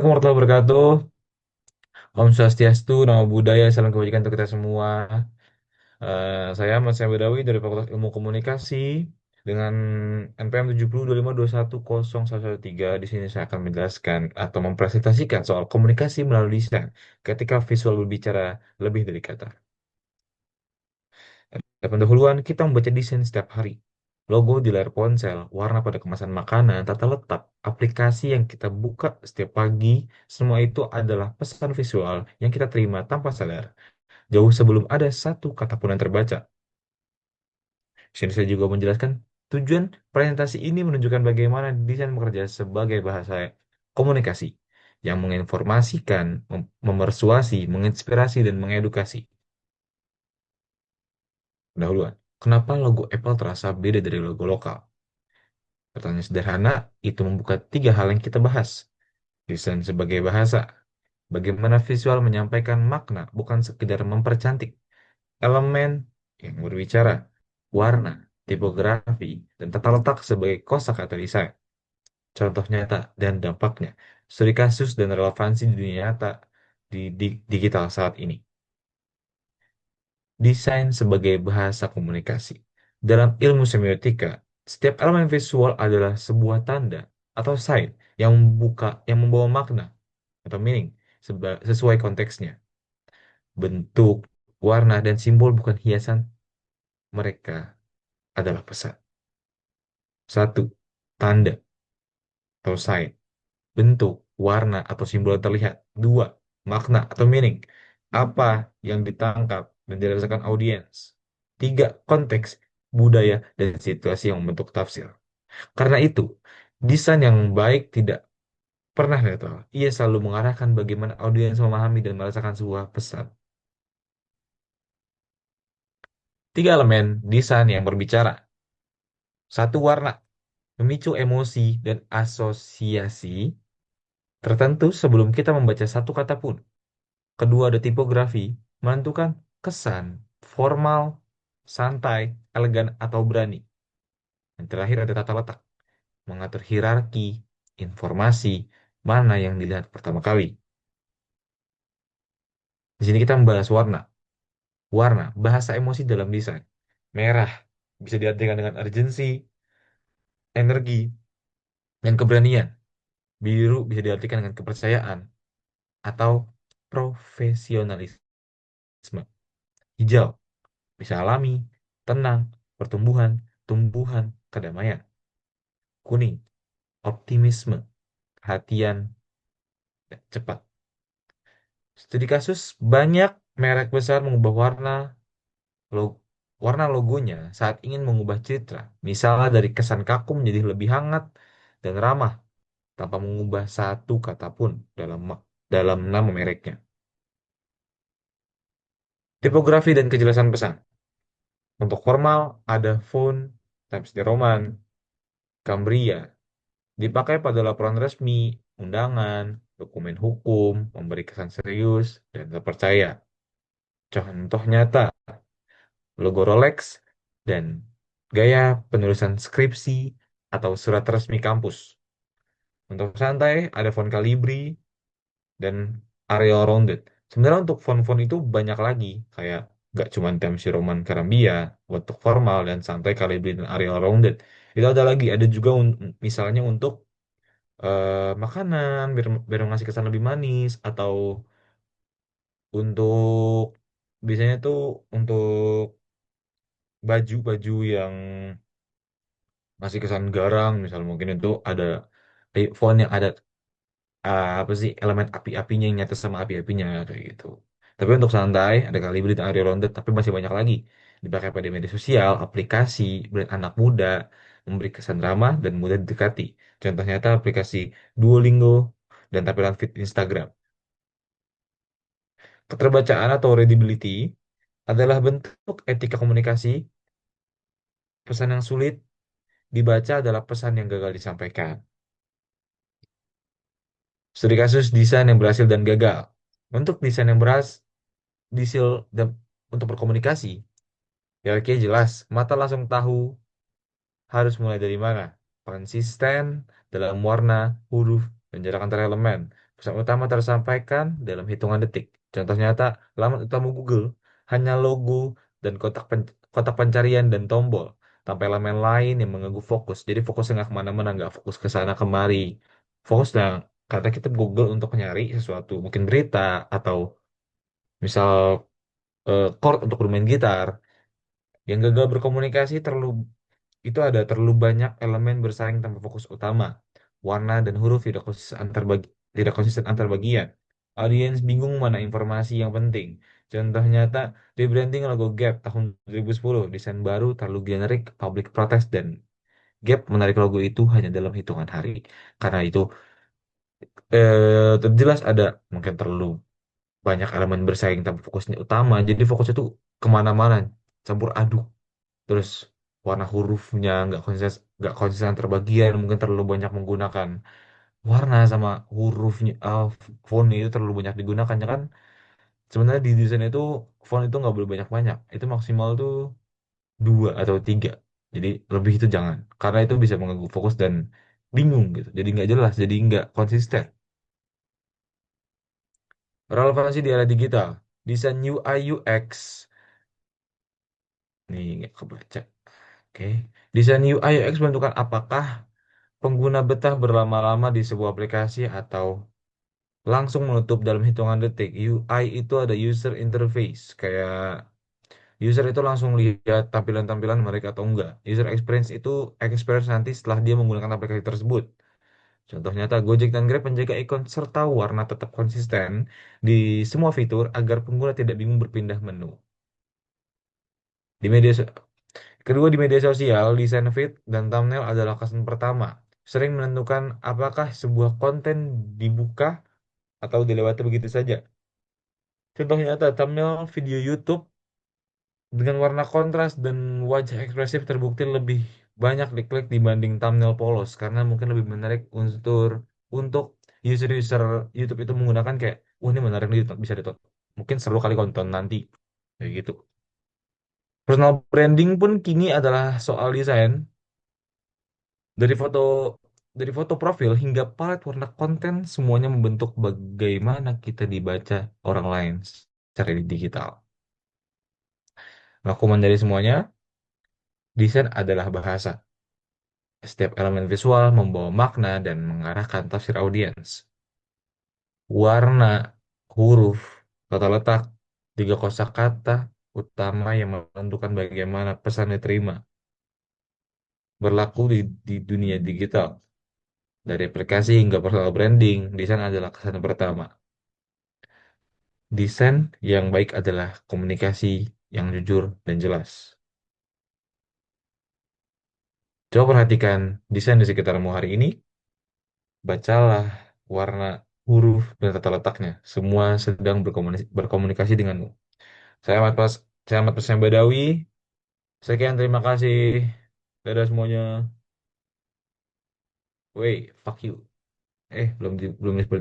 Warahmatullahi wabarakatuh. Om Swastiastu, Namo Buddhaya, salam kebajikan untuk kita semua. Saya Mas Syah Badawi dari Fakultas Ilmu Komunikasi dengan NPM 7025210113. Di sini saya akan menjelaskan atau mempresentasikan soal komunikasi melalui lisan ketika visual berbicara lebih dari kata. Dan pendahuluan, kita membaca desain setiap hari. Logo di layar ponsel, warna pada kemasan makanan, tata letak, aplikasi yang kita buka setiap pagi, semua itu adalah pesan visual yang kita terima tanpa sadar, jauh sebelum ada satu kata pun yang terbaca. Di sini saya juga menjelaskan tujuan presentasi ini menunjukkan bagaimana desain bekerja sebagai bahasa komunikasi yang menginformasikan, memersuasi, menginspirasi, dan mengedukasi. Pendahuluan, kenapa logo Apple terasa beda dari logo lokal? Pertanyaan sederhana, itu membuka tiga hal yang kita bahas. Desain sebagai bahasa, bagaimana visual menyampaikan makna, bukan sekedar mempercantik. Elemen yang berbicara, warna, tipografi, dan tata letak sebagai kosakata desain. Contoh nyata dan dampaknya, studi kasus dan relevansi di dunia nyata di digital saat ini. Desain sebagai bahasa komunikasi. Dalam ilmu semiotika, setiap elemen visual adalah sebuah tanda atau sign yang membawa makna atau meaning sesuai konteksnya. Bentuk, warna, dan simbol bukan hiasan, mereka adalah pesan. Satu, tanda atau sign, bentuk, warna, atau simbol yang terlihat. Dua, makna atau meaning, apa yang ditangkap dan dirasakan audiens. Tiga, konteks, budaya, dan situasi yang membentuk tafsir. Karena itu, desain yang baik tidak pernah netral. Ia selalu mengarahkan bagaimana audiens memahami dan merasakan sebuah pesan. Tiga elemen desain yang berbicara. Satu, warna, memicu emosi dan asosiasi tertentu sebelum kita membaca satu kata pun. Kedua, ada tipografi, menentukan kesan, formal, santai, elegan, atau berani. Yang terakhir ada tata letak, mengatur hierarki, informasi, mana yang dilihat pertama kali. Di sini kita membahas warna. Warna, bahasa emosi dalam desain. Merah, bisa diartikan dengan urgency, energi, dan keberanian. Biru bisa diartikan dengan kepercayaan atau profesionalisme. Hijau, bisa alami, tenang, pertumbuhan, tumbuhan, kedamaian. Kuning, optimisme, perhatian, dan cepat. Studi kasus, banyak merek besar mengubah lo- warna logonya saat ingin mengubah citra. Misalnya dari kesan kaku menjadi lebih hangat dan ramah tanpa mengubah satu kata pun dalam nama mereknya. Tipografi dan kejelasan pesan. Untuk formal, ada font, Times New Roman, Cambria. Dipakai pada laporan resmi, undangan, dokumen hukum, memberi kesan serius, dan terpercaya. Contoh nyata, logo Rolex, dan gaya penulisan skripsi atau surat resmi kampus. Untuk santai, ada font Calibri dan Arial Rounded. Sebenarnya untuk font-font itu banyak lagi, kayak nggak cuma Times New Roman Cambria, untuk formal dan santai Calibri dan Arial Rounded. Itu ada lagi, ada juga misalnya untuk makanan biar ngasih kesan lebih manis atau untuk biasanya tuh untuk baju-baju yang ngasih kesan garang misal mungkin itu ada font yang ada apa sih elemen api-apinya yang nyata sama api-apinya kayak gitu. Tapi untuk santai ada Calibri dan Arial Rounded tapi masih banyak lagi dipakai pada media sosial, aplikasi, brand anak muda, memberi kesan ramah dan mudah didekati. Contoh nyata aplikasi Duolingo dan tampilan feed Instagram. Keterbacaan atau readability adalah bentuk etika komunikasi. Pesan yang sulit dibaca adalah pesan yang gagal disampaikan. Studi kasus desain yang berhasil dan gagal. Untuk desain yang berhasil dan untuk berkomunikasi, ya oke jelas, mata langsung tahu harus mulai dari mana. Konsisten dalam warna, huruf, dan jarak antar elemen. Pesan utama tersampaikan dalam hitungan detik. Contoh nyata, laman utama Google hanya logo dan kotak pencarian dan tombol, tanpa elemen lain yang mengganggu fokus. Jadi fokusnya nggak kemana-mana, nggak fokus ke sana kemari. Fokusnya, kata kita Google untuk nyari sesuatu, mungkin berita atau misal chord untuk bermain gitar. Yang gagal berkomunikasi terlalu banyak elemen bersaing tanpa fokus utama. Warna dan huruf tidak konsisten antar bagian. Audiens bingung mana informasi yang penting. Contoh nyata, rebranding logo Gap tahun 2010, desain baru terlalu generik, public protest, dan Gap menarik logo itu hanya dalam hitungan hari. Karena itu jelas ada mungkin terlalu banyak elemen bersaing tanpa fokusnya utama. Jadi fokusnya tuh kemana-mana, campur aduk. Terus warna hurufnya nggak konsisten antar bagian, mungkin terlalu banyak menggunakan warna sama hurufnya, font itu terlalu banyak digunakan ya kan. Sebenarnya di desain itu font itu nggak boleh banyak-banyak, itu maksimal tuh dua atau tiga. Jadi lebih itu jangan, karena itu bisa mengganggu fokus dan bingung gitu, jadi nggak jelas, jadi nggak konsisten. Relevansi di era digital, desain UI UX nih nggak kebaca. Oke, desain UI UX menentukan apakah pengguna betah berlama-lama di sebuah aplikasi atau langsung menutup dalam hitungan detik. UI itu ada user interface, kayak user itu langsung lihat tampilan-tampilan mereka atau enggak. User experience itu experience nanti setelah dia menggunakan aplikasi tersebut. Contoh nyata, Gojek dan Grab menjaga ikon serta warna tetap konsisten di semua fitur agar pengguna tidak bingung berpindah menu. Di media so- Kedua, di media sosial, desain feed dan thumbnail adalah kesan pertama. Sering menentukan apakah sebuah konten dibuka atau dilewati begitu saja. Contohnya nyata, thumbnail video YouTube dengan warna kontras dan wajah ekspresif terbukti lebih banyak diklik dibanding thumbnail polos karena mungkin lebih menarik untuk user-user YouTube itu menggunakan kayak, wah ini menarik nih bisa ditonton. Mungkin seru kali konten nanti kayak gitu. Personal branding pun kini adalah soal desain dari foto dari foto profil hingga palet warna konten semuanya membentuk bagaimana kita dibaca orang lain secara digital. Rangkuman dari semuanya, desain adalah bahasa. Setiap elemen visual membawa makna dan mengarahkan tafsir audiens. Warna, huruf, tata letak, tiga kosakata utama yang menentukan bagaimana pesan diterima. Berlaku di dunia digital. Dari aplikasi hingga personal branding, desain adalah kesan pertama. Desain yang baik adalah komunikasi yang jujur dan jelas. Coba perhatikan desain di sekitarmu hari ini. Bacalah warna, huruf, dan tata letaknya. Semua sedang berkomunikasi denganmu. Saya Ahmad Pas, saya Ahmad Pasnya Badawi. Sekian, terima kasih. Dadah semuanya. Wait, fuck you. Belum